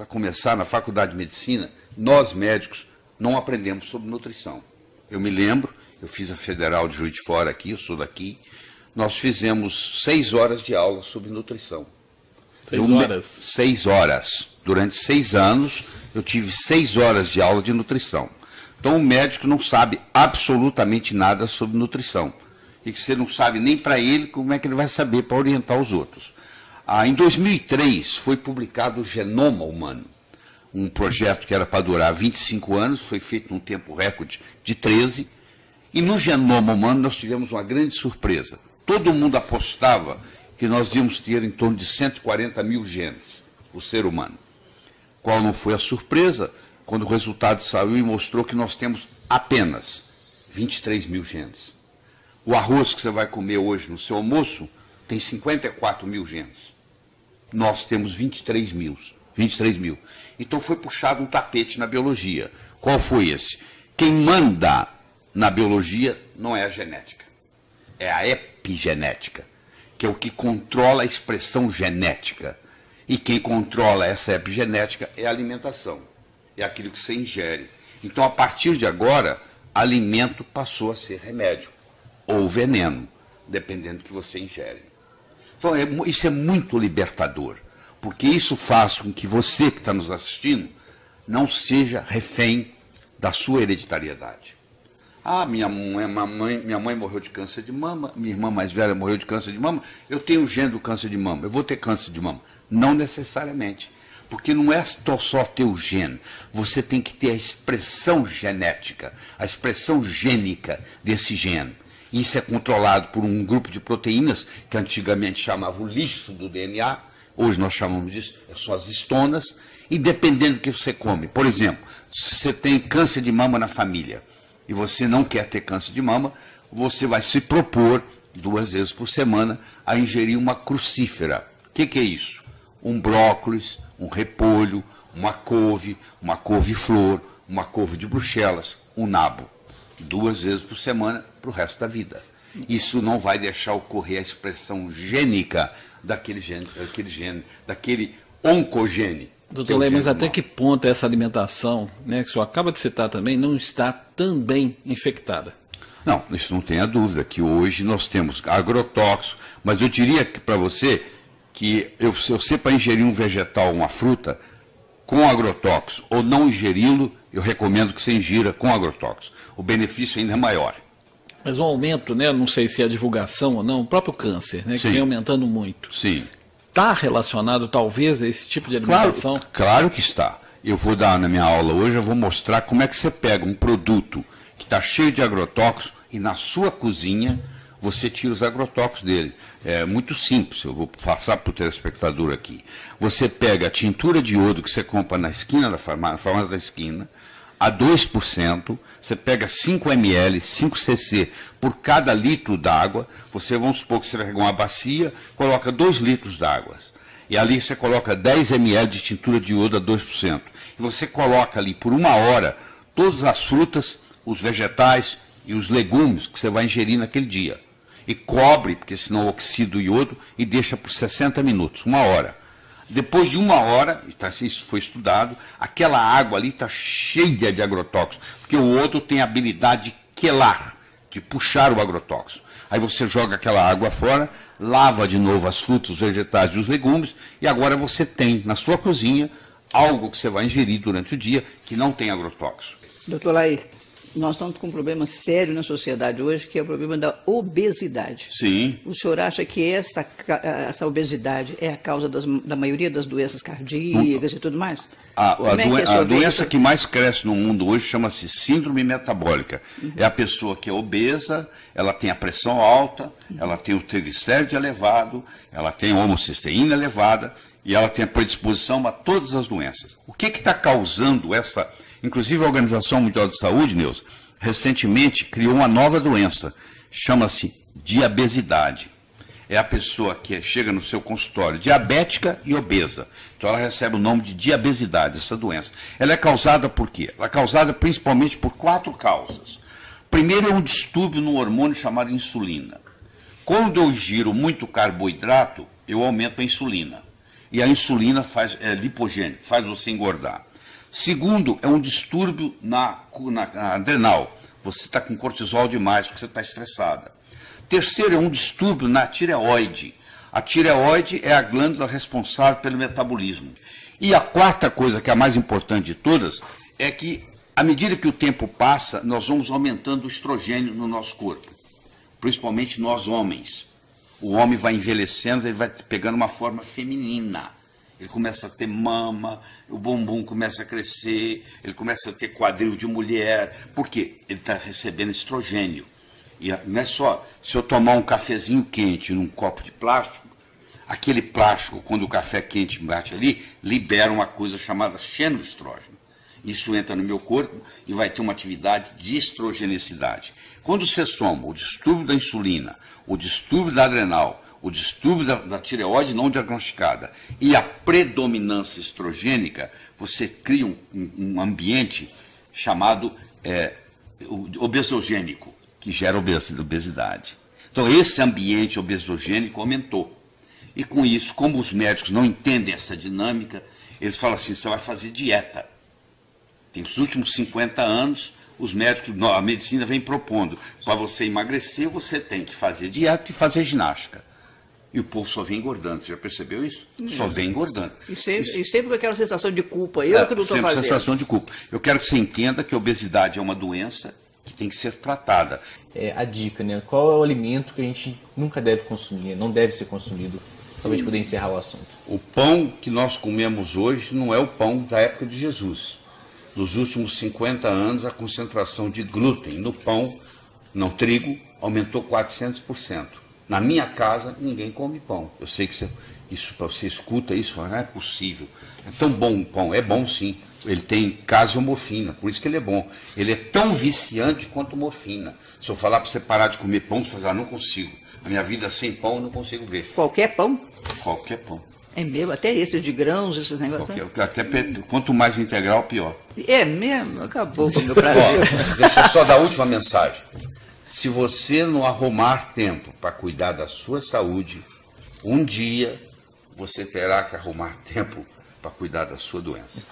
para começar, na Faculdade de Medicina, nós médicos não aprendemos sobre nutrição. Eu me lembro, eu fiz a Federal de Juiz de Fora aqui, eu sou daqui, nós fizemos 6 horas de aula sobre nutrição. 6 horas? 6 horas. Durante 6 anos, eu tive 6 horas de aula de nutrição. Então, o médico não sabe absolutamente nada sobre nutrição. E que você não sabe nem para ele como é que ele vai saber para orientar os outros. Em 2003, foi publicado o Genoma Humano, um projeto que era para durar 25 anos, foi feito num tempo recorde de 13, e no Genoma Humano nós tivemos uma grande surpresa. Todo mundo apostava que nós íamos ter em torno de 140 mil genes, o ser humano. Qual não foi a surpresa? Quando o resultado saiu e mostrou que nós temos apenas 23 mil genes. O arroz que você vai comer hoje no seu almoço tem 54 mil genes. Nós temos 23 mil. Então foi puxado um tapete na biologia. Qual foi esse? Quem manda na biologia não é a genética, é a epigenética, que é o que controla a expressão genética. E quem controla essa epigenética é a alimentação, é aquilo que você ingere. Então, a partir de agora, alimento passou a ser remédio ou veneno, dependendo do que você ingere. Então, isso é muito libertador, porque isso faz com que você que está nos assistindo não seja refém da sua hereditariedade. Minha mãe morreu de câncer de mama, minha irmã mais velha morreu de câncer de mama, eu tenho o gene do câncer de mama, eu vou ter câncer de mama. Não necessariamente, porque não é só ter o gene, você tem que ter a expressão genética, a expressão gênica desse gene. Isso é controlado por um grupo de proteínas que antigamente chamava o lixo do DNA, hoje nós chamamos disso, são as histonas, e dependendo do que você come. Por exemplo, se você tem câncer de mama na família, e você não quer ter câncer de mama, você vai se propor 2 vezes por semana a ingerir uma crucífera. O que é isso? Um brócolis, um repolho, uma couve-flor, uma couve de Bruxelas, um nabo. 2 vezes por semana para o resto da vida. Isso não vai deixar ocorrer a expressão gênica daquele oncogene. Doutor Ley, mas até que ponto essa alimentação, né, que o senhor acaba de citar também, não está também infectada? Não, isso não tenha dúvida, que hoje nós temos agrotóxicos, mas eu diria para você que se você para ingerir um vegetal, uma fruta, com agrotóxico ou não ingeri-lo, eu recomendo que você ingira com agrotóxico. O benefício ainda é maior. Mas o aumento, né, não sei se é a divulgação ou não, o próprio câncer, né, que vem aumentando muito. Sim. Está relacionado, talvez, a esse tipo de alimentação? Claro que está. Eu vou dar na minha aula hoje, eu vou mostrar como é que você pega um produto que está cheio de agrotóxicos e na sua cozinha você tira os agrotóxicos dele. É muito simples, eu vou passar para o telespectador aqui. Você pega a tintura de iodo que você compra na esquina da farmácia da esquina, a 2%, você pega 5 ml, 5 cc por cada litro d'água, vamos supor que você pega uma bacia, coloca 2 litros d'água, e ali você coloca 10 ml de tintura de iodo a 2%, e você coloca ali por 1 hora todas as frutas, os vegetais e os legumes que você vai ingerir naquele dia, e cobre, porque senão oxida o iodo, e deixa por 60 minutos, 1 hora. Depois de 1 hora, isso foi estudado, aquela água ali está cheia de agrotóxicos, porque o iodo tem a habilidade de quelar, de puxar o agrotóxico. Aí você joga aquela água fora, lava de novo as frutas, os vegetais e os legumes, e agora você tem na sua cozinha algo que você vai ingerir durante o dia que não tem agrotóxico. Doutor Laí, nós estamos com um problema sério na sociedade hoje, que é o problema da obesidade. Sim. O senhor acha que essa obesidade é a causa da maioria das doenças cardíacas e tudo mais? A doença que mais cresce no mundo hoje chama-se síndrome metabólica. É a pessoa que é obesa, ela tem a pressão alta, ela tem o triglicéride elevado, ela tem a homocisteína elevada e ela tem a predisposição a todas as doenças. O que está causando essa... Inclusive a Organização Mundial de Saúde, Neuza, recentemente criou uma nova doença, chama-se diabesidade. É a pessoa que chega no seu consultório diabética e obesa. Então ela recebe o nome de diabesidade, essa doença. Ela é causada por quê? Ela é causada principalmente por 4 causas. Primeiro é um distúrbio no hormônio chamado insulina. Quando eu ingiro muito carboidrato, eu aumento a insulina. E a insulina é lipogênico, faz você engordar. Segundo, é um distúrbio na adrenal. Você está com cortisol demais porque você está estressada. Terceiro, é um distúrbio na tireoide. A tireoide é a glândula responsável pelo metabolismo. E a quarta coisa, que é a mais importante de todas, é que, à medida que o tempo passa, nós vamos aumentando o estrogênio no nosso corpo. Principalmente nós homens. O homem vai envelhecendo, ele vai pegando uma forma feminina. Ele começa a ter mama, o bumbum começa a crescer, ele começa a ter quadril de mulher. Por quê? Ele está recebendo estrogênio. E não é só, se eu tomar um cafezinho quente num copo de plástico, aquele plástico, quando o café quente bate ali, libera uma coisa chamada xenoestrógeno. Isso entra no meu corpo e vai ter uma atividade de estrogenicidade. Quando você soma o distúrbio da insulina, o distúrbio da adrenal, o distúrbio da tireoide não diagnosticada e a predominância estrogênica, você cria um ambiente chamado obesogênico, que gera obesidade. Então, esse ambiente obesogênico aumentou. E com isso, como os médicos não entendem essa dinâmica, eles falam assim, você vai fazer dieta. Tem os últimos 50 anos, os médicos, a medicina vem propondo, para você emagrecer, você tem que fazer dieta e fazer ginástica. E o povo só vem engordando, você já percebeu isso? Só vem engordando. E sempre com aquela sensação de culpa, eu que não estou fazendo. Sensação de culpa. Eu quero que você entenda que a obesidade é uma doença que tem que ser tratada. A dica, né? Qual é o alimento que a gente nunca deve consumir, não deve ser consumido, só para a gente poder encerrar o assunto? O pão que nós comemos hoje não é o pão da época de Jesus. Nos últimos 50 anos, a concentração de glúten no pão, no trigo, aumentou 400%. Na minha casa, ninguém come pão. Eu sei que você escuta isso, não é possível. É tão bom o pão, é bom sim. Ele tem caseomorfina, por isso que ele é bom. Ele é tão viciante quanto morfina. Se eu falar para você parar de comer pão, você vai falar, não consigo. A minha vida sem pão eu não consigo ver. Qualquer pão? Qualquer pão. É mesmo? Até esses de grãos, esses negócios? Quanto mais integral, pior. É mesmo? Acabou com o meu prazer. Deixa eu só dar a última mensagem. Se você não arrumar tempo para cuidar da sua saúde, um dia você terá que arrumar tempo para cuidar da sua doença.